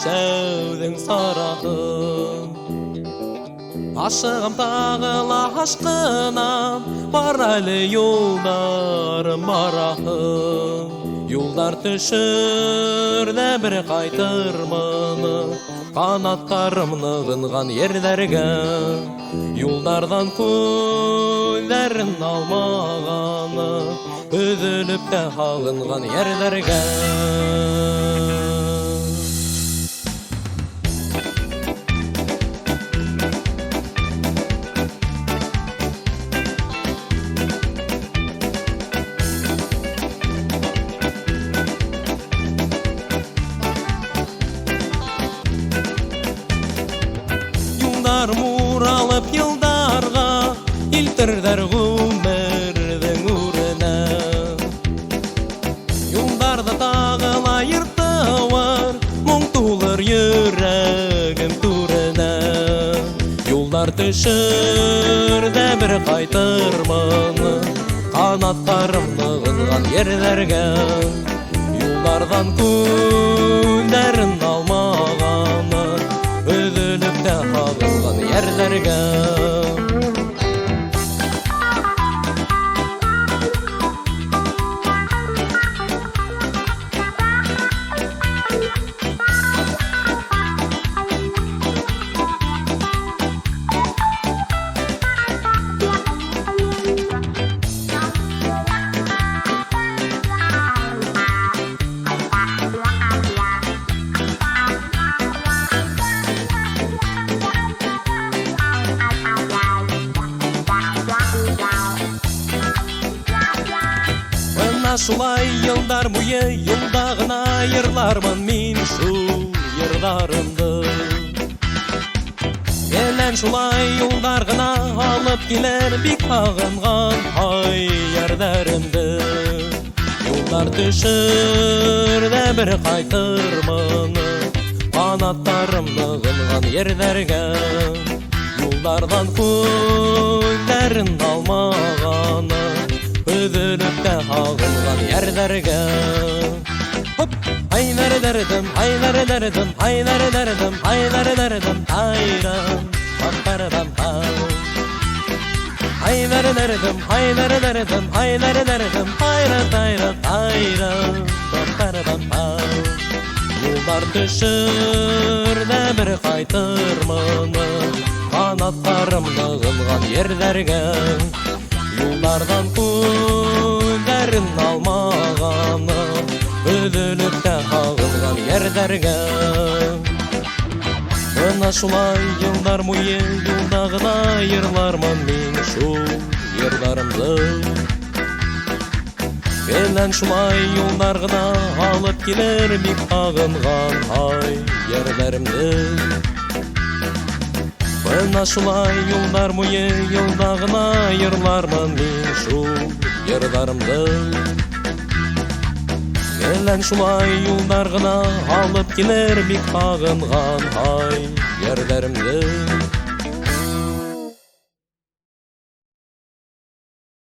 шәудің сарағын. Ашығым тағыла ашқынан, бар әлі юлдарым барахын. Юлдар түшірді бір қайтырмыны, қанаттарым нығынған ерлерге. Юлдардан көйлерін алмағаны, үзіліп те қалынған ерлерге. Муралып йылдарға, илтірдер ғумірдің үріне. Юлдарда тағыла ертауар, мұң тулыр жүрегім түріне. Юлдар түшірді бір қайтырмыны, қанаттарым нығынған ерлерге. Юлдардан күндерін алмағаны, үзіліп те қалынған ерлерге. Шулай йылдар бойы йылдағына йырлармын мен шу йырдарымды. Елен шулай йылдарғына алып келер бик ағынған ай ердерімді. Йылдар түшірді бір қайтырмыны, қанаттарым нығынған ердерге. Йылдардан көйлерін алмағаны, үзіліп те қалынған ерлерге. Айлар дәрдім, айлар дәрдім, айлар дәрдім, айлар дәрдім, айрам, бақпардан қау. Айлар дәрдім, айлар дәрдім, айлар дәрдім, айрат, айрат, айрам, бақпардан қау. Юлдар түшірді бір қайтырмыны, қанаттарым нығынған ерлерге. Юлдардан күндерін алмағаны, үзіліп те қалынған ерлерге. Мына шулай йылдар бойы йылдағына йырлармын мен шу йырдарымды. Елен шулай йылдарғына алып келер бик ағынған ай ерлерімді. Мына шулай йылдар бойы йылдағына йырлармын мен шу йырдарымды. Елен шулай йылдарғына алып келер бик ағынған ай ерлерімді.